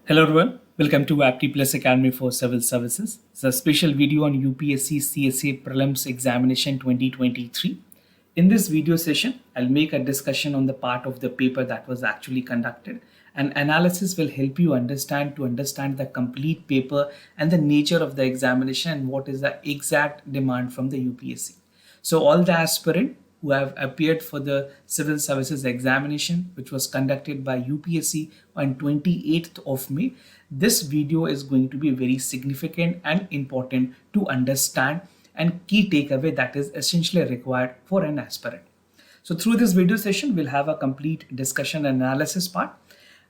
Hello everyone, welcome to Apti Plus Academy for Civil Services. It's a special video on UPSC CSE Prelims Examination 2023. In this video session, I'll make a discussion on the part of the paper that was actually conducted. And analysis will help you understand the complete paper and the nature of the examination and what is the exact demand from the UPSC. So all the aspirant who have appeared for the civil services examination, which was conducted by UPSC on 28th of May. This video is going to be very significant and important to understand and key takeaway that is essentially required for an aspirant. So through this video session, we'll have a complete discussion and analysis part.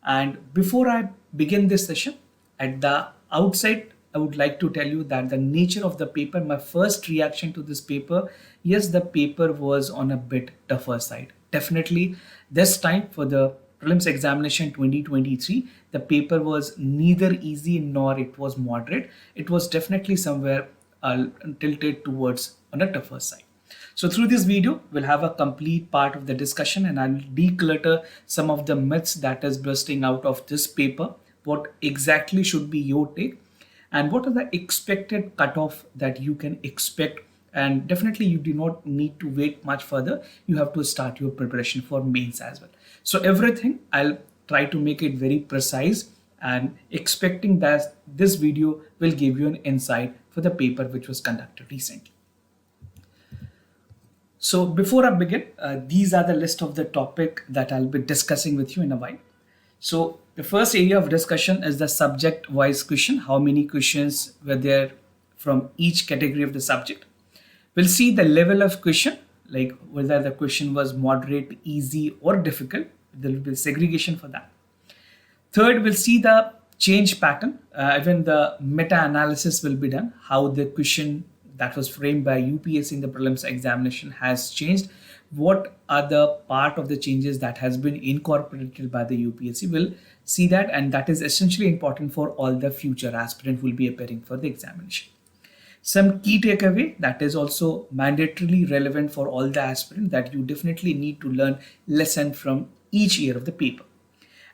And before I begin this session, at the outset, I would like to tell you that the nature of the paper, my first reaction to this paper, yes, the paper was on a bit tougher side. Definitely this time for the prelims examination 2023, the paper was neither easy nor it was moderate. It was definitely somewhere tilted towards on a tougher side. So through this video, we'll have a complete part of the discussion and I'll declutter some of the myths that is bursting out of this paper. What exactly should be your take? And what are the expected cutoff that you can expect? And definitely you do not need to wait much further. You have to start your preparation for mains as well. So everything I'll try to make it very precise and expecting that this video will give you an insight for the paper which was conducted recently. So before I begin, these are the list of the topic that I'll be discussing with you in a while. So the first area of discussion is the subject-wise question. How many questions were there from each category of the subject? We'll see the level of question, like whether the question was moderate, easy, or difficult. There will be segregation for that. Third, we'll see the change pattern. Even the meta-analysis will be done, how the question that was framed by UPSC in the prelims examination has changed. What are the part of the changes that has been incorporated by the UPSC? We'll see that, and that is essentially important for all the future aspirants who will be appearing for the examination. Some key takeaway that is also mandatorily relevant for all the aspirants that you definitely need to learn lesson from each year of the paper.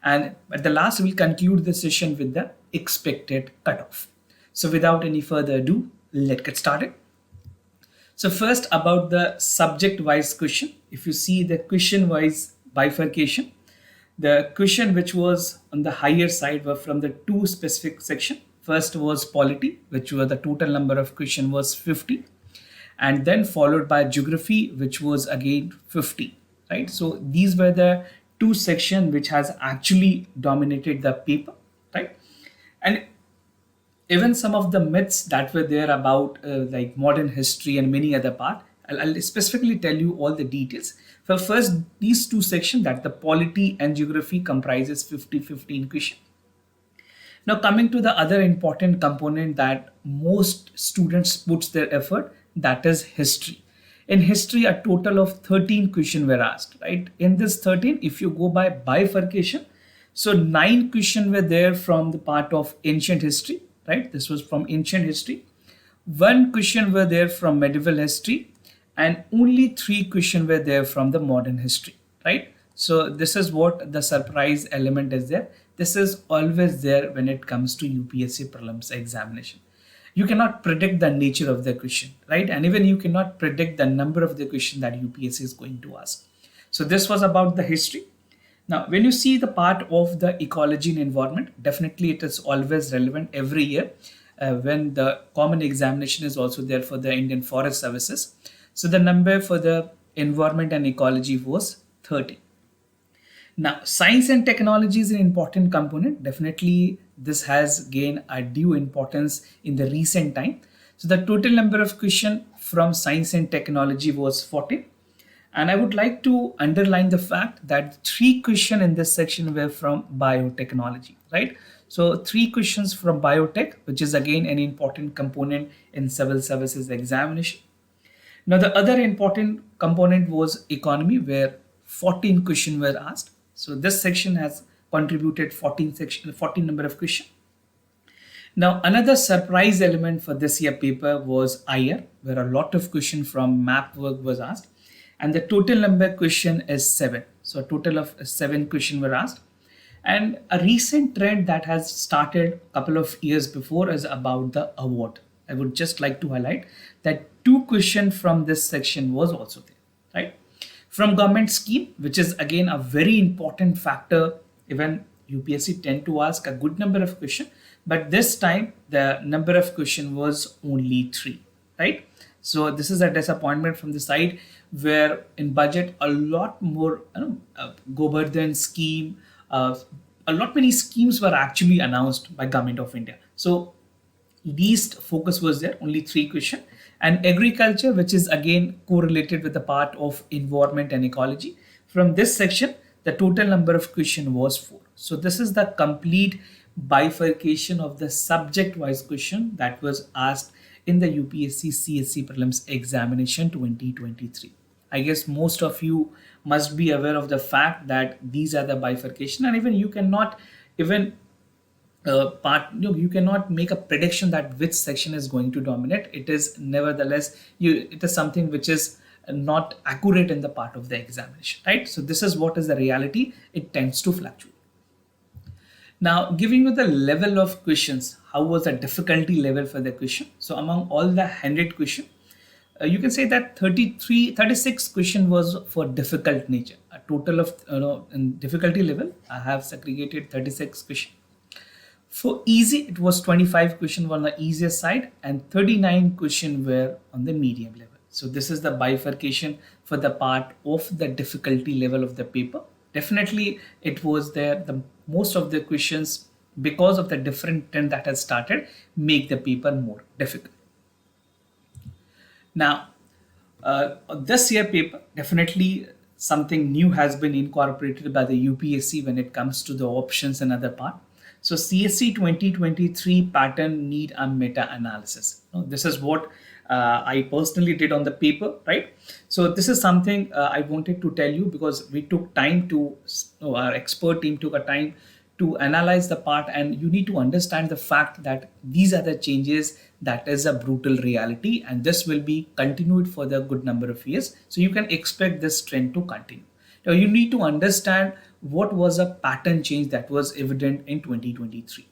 And at the last, we'll conclude the session with the expected cutoff. So without any further ado, let's get started. So first about the subject-wise question. If you see the question-wise bifurcation, the question which was on the higher side were from the two specific section. First was polity, which was the total number of question was 50, and then followed by geography, which was again 50, right? So these were the two sections which has actually dominated the paper, right? And even some of the myths that were there about like modern history and many other part, I'll specifically tell you all the details. For first, these two sections, that the polity and geography comprises 50-15 question. Now coming to the other important component that most students puts their effort, that is history. In history, a total of 13 questions were asked, right? In this 13, if you go by bifurcation, so 9 questions were there from the part of ancient history, right? This was from ancient history. 1 question were there from medieval history, and only 3 questions were there from the modern history, right? So this is what the surprise element is there. This is always there when it comes to UPSC prelims examination. You cannot predict the nature of the question, right? And even you cannot predict the number of the question that UPSC is going to ask. So this was about the history. Now, when you see the part of the ecology and environment, definitely it is always relevant every year when the common examination is also there for the Indian Forest Services. So the number for the environment and ecology was 30. Now, science and technology is an important component. Definitely, this has gained a due importance in the recent time. So the total number of questions from science and technology was 40. And I would like to underline the fact that 3 questions in this section were from biotechnology, right? So 3 questions from biotech, which is again an important component in civil services examination. Now the other important component was economy, where 14 questions were asked. So this section has contributed 14 number of questions. Now another surprise element for this year paper was IR, where a lot of questions from map work was asked. And the total number question is 7. So a total of 7 questions were asked. And a recent trend that has started a couple of years before is about the award. I would just like to highlight that two questions from this section was also there, right? From government scheme, which is again a very important factor. Even UPSC tend to ask a good number of questions, but this time the number of question was only three, right? So this is a disappointment from the side, where in budget a lot more Govardhan scheme, a lot many schemes were actually announced by government of India. So least focus was there, only three question. And agriculture, which is again correlated with the part of environment and ecology. From this section, the total number of question was four. So this is the complete bifurcation of the subject wise question that was asked in the UPSC CSE Prelims examination 2023. I guess most of you must be aware of the fact that these are the bifurcation, and even you cannot even you cannot make a prediction that which section is going to dominate. It is nevertheless it is something which is not accurate in the part of the examination, right? So this is what is the reality. It tends to fluctuate. Now, giving you the level of questions, how was the difficulty level for the question? So among all the 100 question, you can say that 36 question was for difficult nature. A total of in difficulty level, I have segregated 36 question. For easy, it was 25 question were on the easier side and 39 question were on the medium level. So this is the bifurcation for the part of the difficulty level of the paper. Definitely it was there. The most of the questions, because of the different trend that has started, make the paper more difficult. Now, this year paper, definitely something new has been incorporated by the UPSC when it comes to the options and other part. So CSE 2023 pattern need a meta-analysis. This is what I personally did on the paper, right? So this is something I wanted to tell you, because we took time to, our expert team took a time to analyze the part, and you need to understand the fact that these are the changes that is a brutal reality, and this will be continued for the good number of years. So you can expect this trend to continue. Now you need to understand what was a pattern change that was evident in 2023.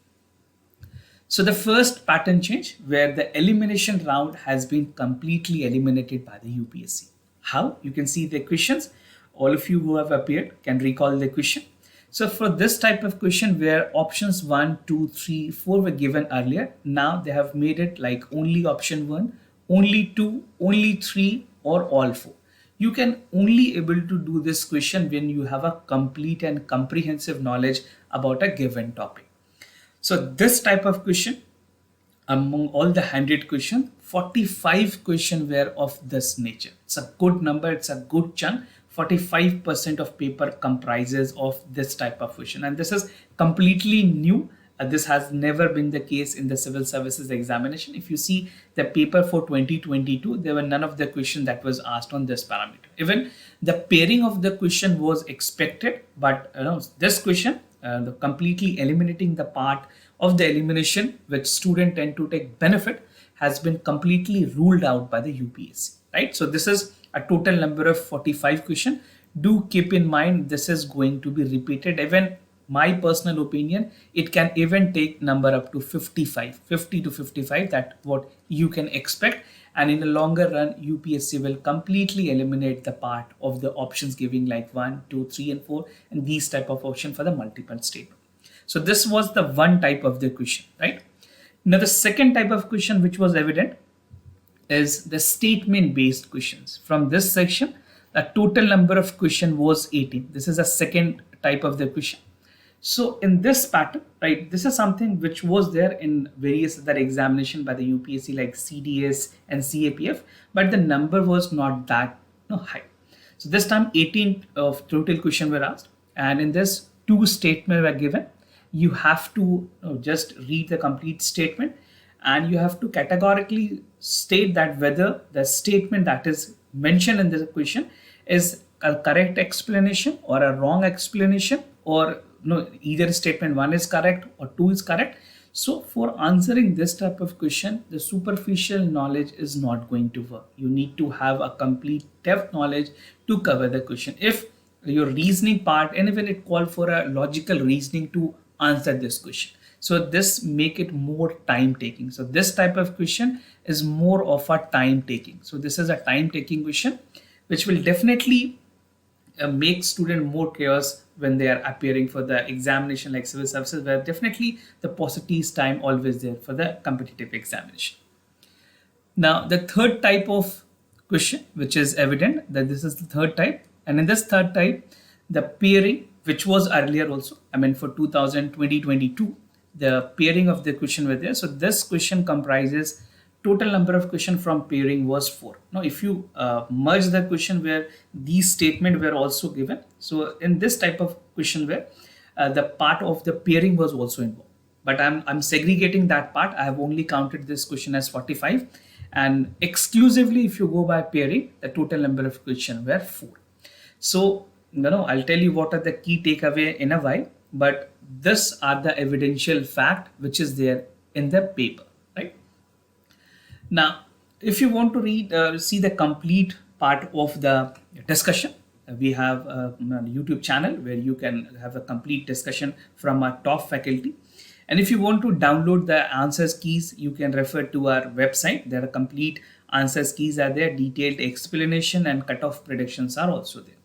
So the first pattern change, where the elimination round has been completely eliminated by the UPSC. How? You can see the questions. All of you who have appeared can recall the question. So for this type of question, where options 1, 2, 3, 4 were given earlier, now they have made it like only option 1, only 2, only 3, or all 4. You can only able to do this question when you have a complete and comprehensive knowledge about a given topic. So this type of question, among all the 100 questions, 45 questions were of this nature. It's a good number, it's a good chunk. 45% of paper comprises of this type of question, and this is completely new. This has never been the case in the civil services examination. If you see the paper for 2022, there were none of the question that was asked on this parameter. Even the pairing of the question was expected, but this question, completely eliminating the part of the elimination which student tend to take benefit, has been completely ruled out by the UPSC, right? So this is a total number of 45 question. Do keep in mind this is going to be repeated. Even my personal opinion, it can even take number up to 50 to 55. That what you can expect. And in the longer run, UPSC will completely eliminate the part of the options giving like 1, 2, 3, and 4, and these type of option for the multiple statement. So this was the one type of the question, right? Now the second type of question which was evident is the statement based questions. From this section, the total number of question was 18. This is a second type of the question. So in this pattern, right, this is something which was there in various other examination by the UPSC like CDS and CAPF, but the number was not that high. So this time 18 of total question were asked, and in this 2 statements were given. You have to just read the complete statement, and you have to categorically state that whether the statement that is mentioned in the question is a correct explanation or a wrong explanation, or either statement 1 is correct or 2 is correct. So for answering this type of question, the superficial knowledge is not going to work. You need to have a complete depth knowledge to cover the question. If your reasoning part, and even it called for a logical reasoning to answer this question. So this make it more time taking. So this type of question is more of a time taking. So this is a time taking question which will definitely make student more chaos when they are appearing for the examination like civil services, where definitely the paucity is time always there for the competitive examination. Now, the third type of question, which is evident that this is the third type, and in this third type, the pairing, which was earlier also, I mean for 2020-22, the pairing of the question were there. So this question comprises total number of question from pairing was 4. Now, if you merge the question where these statement were also given, so in this type of question where the part of the pairing was also involved, but I'm segregating that part. I have only counted this question as 45, and exclusively if you go by pairing, the total number of question were 4. So I'll tell you what are the key takeaway in a while, but this are the evidential fact which is there in the paper, right? Now, if you want to see the complete part of the discussion, we have a YouTube channel where you can have a complete discussion from our top faculty. And if you want to download the answers keys, you can refer to our website. There are complete answers keys are there, detailed explanation and cutoff predictions are also there.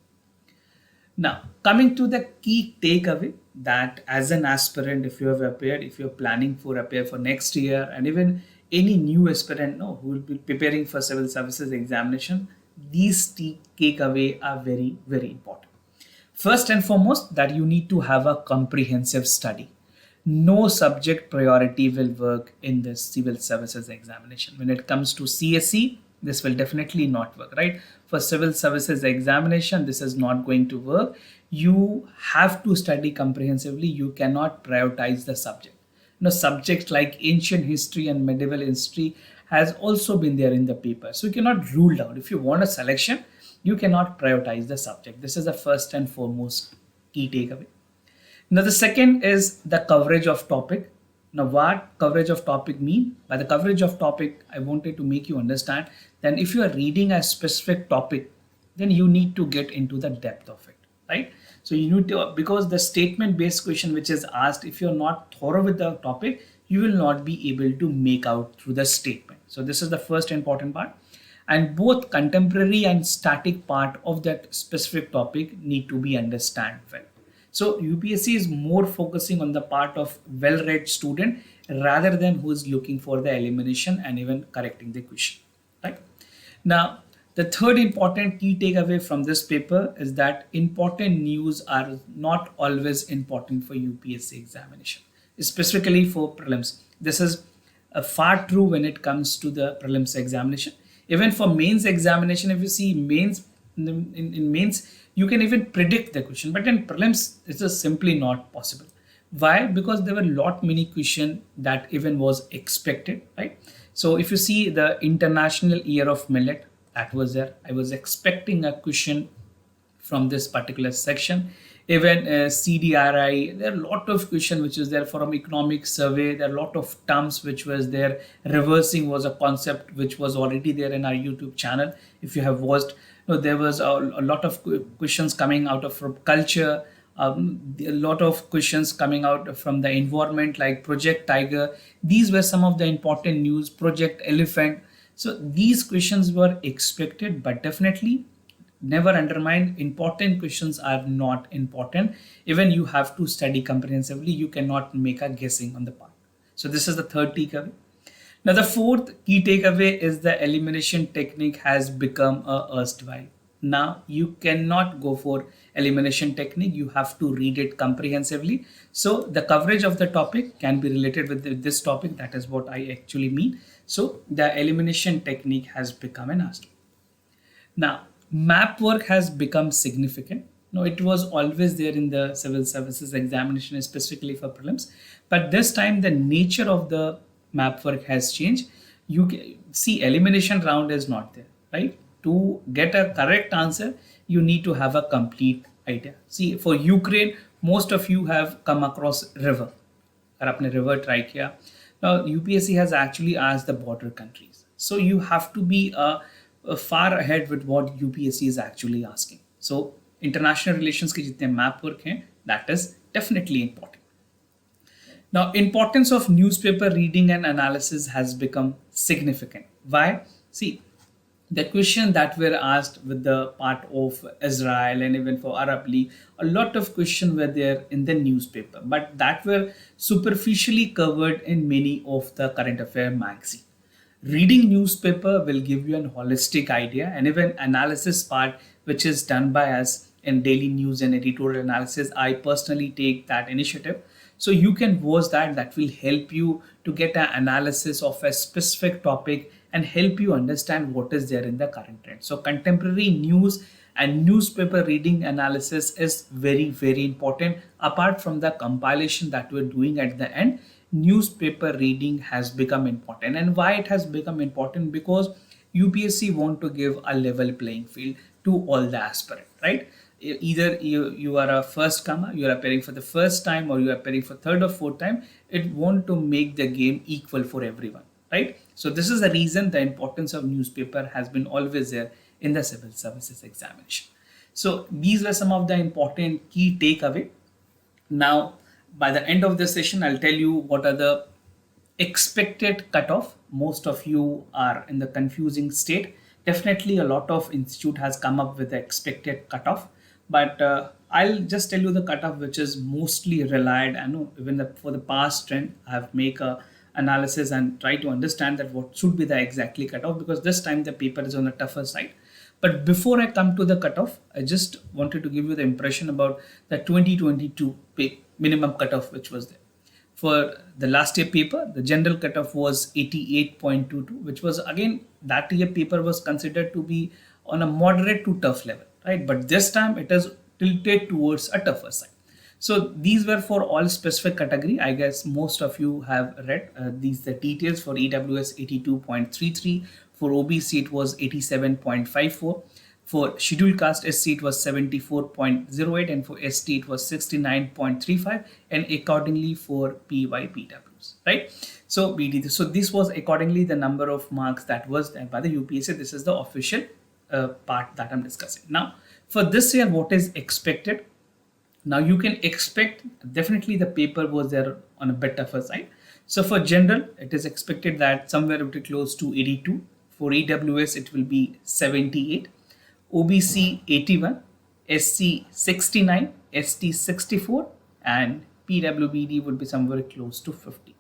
Now, coming to the key takeaway that as an aspirant, if you have appeared, if you're planning for appear for next year, and even any new aspirant who will be preparing for civil services examination, these takeaway are very, very important. First and foremost, that you need to have a comprehensive study. No subject priority will work in the civil services examination. When it comes to CSE, this will definitely not work, right? For civil services examination, this is not going to work. You have to study comprehensively. You cannot prioritize the subject. Subjects like ancient history and medieval history has also been there in the paper. So you cannot rule out. If you want a selection, you cannot prioritize the subject. This is the first and foremost key takeaway. Now, the second is the coverage of topic. Now, what coverage of topic mean? By the coverage of topic, I wanted to make you understand that if you are reading a specific topic, then you need to get into the depth of it, right? So you need to, because the statement based question which is asked, if you're not thorough with the topic, you will not be able to make out through the statement. So this is the first important part. And both contemporary and static part of that specific topic need to be understood well. So UPSC is more focusing on the part of well-read student rather than who is looking for the elimination and even correcting the question, right? Now, the third important key takeaway from this paper is that important news are not always important for UPSC examination, specifically for prelims. This is far true when it comes to the prelims examination. Even for mains examination, if you see mains, in mains, you can even predict the question, but in prelims, it is simply not possible. Why? Because there were many questions that even was expected, right? So if you see the International Year of Millet, that was there. I was expecting a question from this particular section. Even CDRI, there are a lot of questions which is there from economic survey. There are a lot of terms which was there. Reversing was a concept which was already there in our YouTube channel. If you have watched, there was a lot of questions coming out of from culture, a lot of questions coming out from the environment like Project Tiger. These were some of the important news, Project Elephant. So these questions were expected, but definitely never undermine. Important questions are not important. Even you have to study comprehensively. You cannot make a guessing on the part. So this is the third takeaway. Now, the fourth key takeaway is the elimination technique has become a erstwhile. Now, you cannot go for elimination technique. You have to read it comprehensively. So, the coverage of the topic can be related with this topic. That is what I actually mean. So, the elimination technique has become an erstwhile. Now, map work has become significant. No, it was always there in the civil services examination, specifically for prelims. But this time, the nature of the map work has changed. You can see elimination round is not there, right? To get a correct answer, you need to have a complete idea. See, for Ukraine, most of you have come across river. और आपने river try किया. Now, UPSC has actually asked the border countries. So you have to be far ahead with what UPSC is actually asking. So international relations के जितने map work हैं, that is definitely important. Now, importance of newspaper reading and analysis has become significant. Why? See, the question that were asked with the part of Israel and even for Arab League, a lot of questions were there in the newspaper, but that were superficially covered in many of the current affair magazine. Reading newspaper will give you an holistic idea, and even analysis part which is done by us in daily news and editorial analysis, I personally take that initiative. So you can watch that. That will help you to get an analysis of a specific topic and help you understand what is there in the current trend. So contemporary news and newspaper reading analysis is very, very important. Apart from the compilation that we're doing at the end, newspaper reading has become important. And why it has become important? Because UPSC want to give a level playing field to all the aspirant, right? Either you are a first comer, you are appearing for the first time, or you are appearing for third or fourth time. It want to make the game equal for everyone, right? So this is the reason the importance of newspaper has been always there in the civil services examination. So these were some of the important key takeaway. Now, by the end of the session, I'll tell you what are the expected cutoff. Most of you are in the confusing state. Definitely a lot of institute has come up with the expected cutoff, but I'll just tell you the cutoff which is mostly relied. I know even for the past trend I have make a analysis and try to understand that what should be the exactly cutoff, because this time the paper is on the tougher side. But before I come to the cutoff, I just wanted to give you the impression about the 2022 minimum cutoff which was there. For the last year paper, the general cutoff was 88.22, which was again that year paper was considered to be on a moderate to tough level, right? But this time it is tilted towards a tougher side. So these were for all specific category. I guess most of you have read these the details. For EWS 82.33, for OBC it was 87.54. For scheduled caste SC it was 74.08, and for ST it was 69.35, and accordingly for PYPWs, right? So BD. So this was accordingly the number of marks that was there by the UPSC. This is the official part that I'm discussing. Now, for this year, what is expected? Now you can expect definitely the paper was there on a bit tougher side. So for general, it is expected that somewhere it will be close to 82. For EWS, it will be 78. OBC 81, SC 69, ST 64, and PWBD would be somewhere close to 50.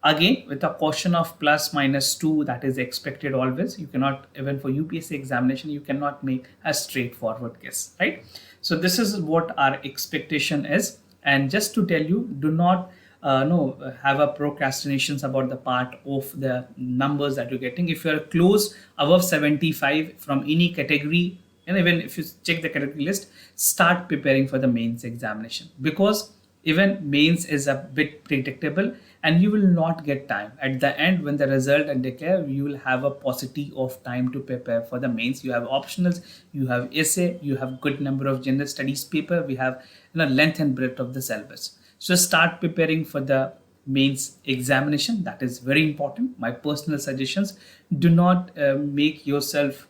Again, with a caution of plus minus 2, that is expected always. You cannot, even for UPSC examination, you cannot make a straightforward guess, right? So this is what our expectation is. And just to tell you, do not have a procrastinations about the part of the numbers that you're getting. If you're close above 75 from any category, and even if you check the category list, start preparing for the mains examination, because even mains is a bit predictable and you will not get time at the end when the result and declare. You will have a paucity of time to prepare for the mains. You have optionals, you have essay, you have good number of general studies paper, we have length and breadth of the syllabus. So start preparing for the mains examination. That is very important. My personal suggestions: do not make yourself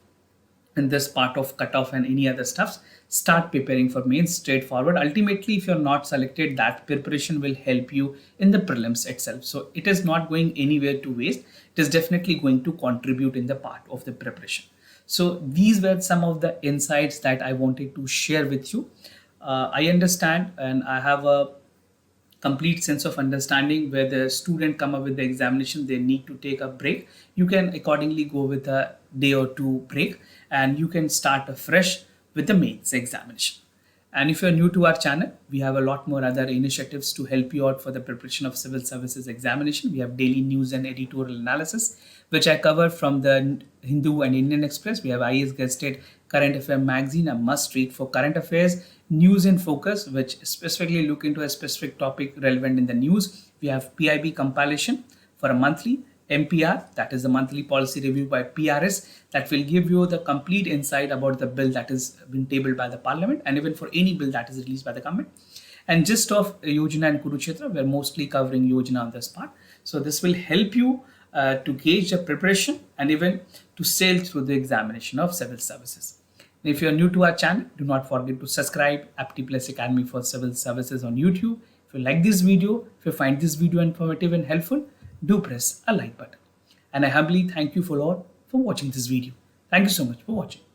in this part of cutoff and any other stuffs. Start preparing for mains straightforward. Ultimately, if you're not selected, that preparation will help you in the prelims itself. So it is not going anywhere to waste. It is definitely going to contribute in the part of the preparation. So these were some of the insights that I wanted to share with you. I understand and I have a complete sense of understanding where the student come up with the examination, they need to take a break. You can accordingly go with a day or two break and you can start afresh with the mains examination. And if you're new to our channel, we have a lot more other initiatives to help you out for the preparation of civil services examination. We have daily news and editorial analysis, which I cover from the Hindu and Indian Express. We have IAS Gazette Current Affair magazine, a must read for current affairs. News in Focus, which specifically look into a specific topic relevant in the news. We have PIB compilation for a monthly. MPR, that is the monthly policy review by PRS, that will give you the complete insight about the bill that is been tabled by the parliament and even for any bill that is released by the government. And gist of Yojana and Kurukshetra, we're mostly covering Yojana on this part. So this will help you to gauge the preparation and even to sail through the examination of civil services. If you're new to our channel, do not forget to subscribe Apti Plus Academy for Civil Services on YouTube. If you like this video, if you find this video informative and helpful, do press a like button. And I humbly thank you for all for watching this video. Thank you so much for watching.